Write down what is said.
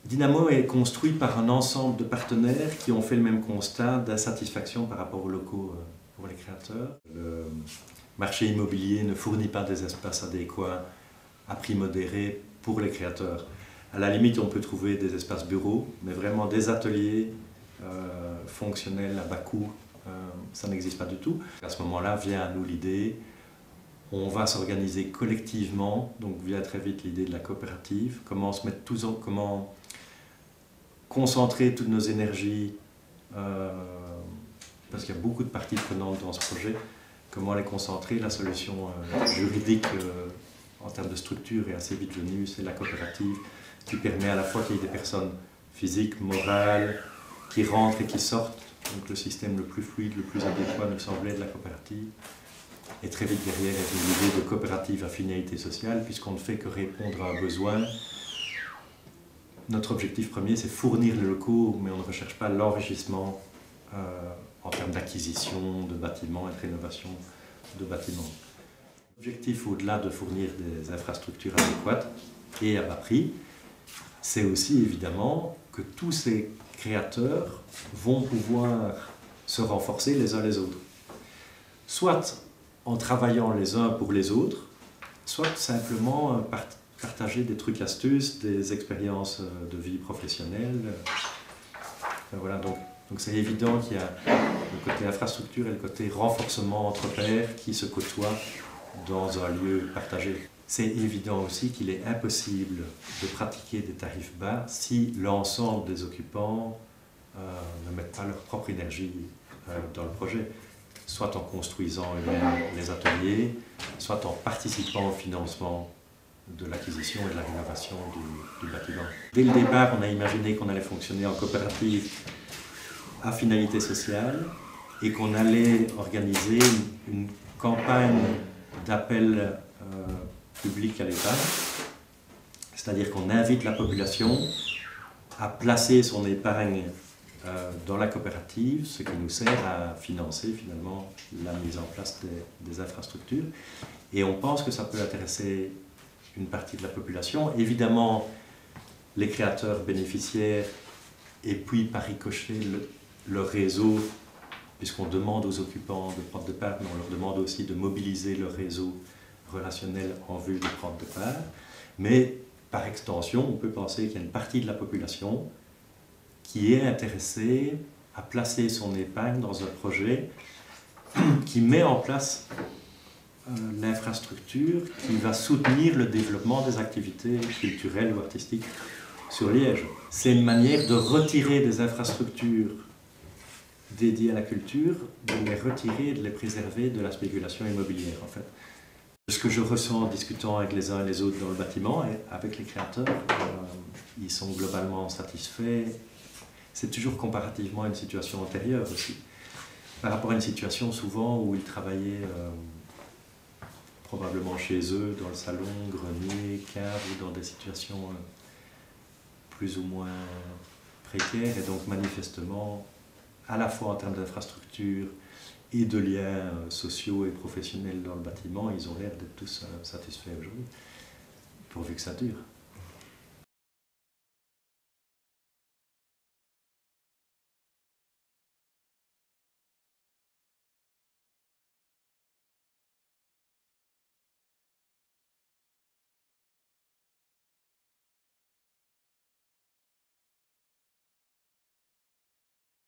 Dynamo est construit par un ensemble de partenaires qui ont fait le même constat d'insatisfaction par rapport aux locaux pour les créateurs. Le marché immobilier ne fournit pas des espaces adéquats à prix modéré pour les créateurs. À la limite, on peut trouver des espaces bureaux, mais vraiment des ateliers fonctionnels à bas coût, ça n'existe pas du tout. À ce moment-là vient à nous l'idée, on va s'organiser collectivement, donc vient très vite l'idée de la coopérative, comment se mettre tous en, comment concentrer toutes nos énergies, parce qu'il y a beaucoup de parties prenantes dans ce projet, comment les concentrer. La solution juridique en termes de structure est assez vite venue, c'est la coopérative qui permet à la fois qu'il y ait des personnes physiques, morales, qui rentrent et qui sortent. Donc le système le plus fluide, le plus adéquat nous semblait de la coopérative. Et très vite derrière est une idée de coopérative à finalité sociale, puisqu'on ne fait que répondre à un besoin. Notre objectif premier, c'est fournir les locaux, mais on ne recherche pas l'enrichissement en termes d'acquisition de bâtiments et de rénovation de bâtiments. L'objectif, au-delà de fournir des infrastructures adéquates et à bas prix, c'est aussi évidemment que tous ces créateurs vont pouvoir se renforcer les uns les autres. Soit en travaillant les uns pour les autres, soit simplement partager des trucs astuces, des expériences de vie professionnelle. Enfin, voilà, donc c'est évident qu'il y a le côté infrastructure et le côté renforcement entre pairs qui se côtoient dans un lieu partagé. C'est évident aussi qu'il est impossible de pratiquer des tarifs bas si l'ensemble des occupants ne mettent pas leur propre énergie dans le projet, soit en construisant les ateliers, soit en participant au financement de l'acquisition et de la rénovation du bâtiment. Dès le départ, on a imaginé qu'on allait fonctionner en coopérative à finalité sociale et qu'on allait organiser une campagne d'appel public à l'État, c'est-à-dire qu'on invite la population à placer son épargne dans la coopérative, ce qui nous sert à financer finalement la mise en place des infrastructures. Et on pense que ça peut intéresser une partie de la population. Évidemment, les créateurs bénéficiaires et puis par ricochet le réseau, puisqu'on demande aux occupants de prendre de part, mais on leur demande aussi de mobiliser le réseau relationnel en vue de prendre de part. Mais par extension, on peut penser qu'il y a une partie de la population qui est intéressée à placer son épargne dans un projet qui met en place l'infrastructure qui va soutenir le développement des activités culturelles ou artistiques sur Liège. C'est une manière de retirer des infrastructures dédiées à la culture, de les retirer et de les préserver de la spéculation immobilière en fait. Ce que je ressens en discutant avec les uns et les autres dans le bâtiment et avec les créateurs, ils sont globalement satisfaits. C'est toujours comparativement à une situation antérieure aussi. Par rapport à une situation souvent où ils travaillaient probablement chez eux, dans le salon, grenier, cave, ou dans des situations plus ou moins précaires, et donc manifestement, à la fois en termes d'infrastructure et de liens sociaux et professionnels dans le bâtiment, ils ont l'air d'être tous satisfaits aujourd'hui, pourvu que ça dure.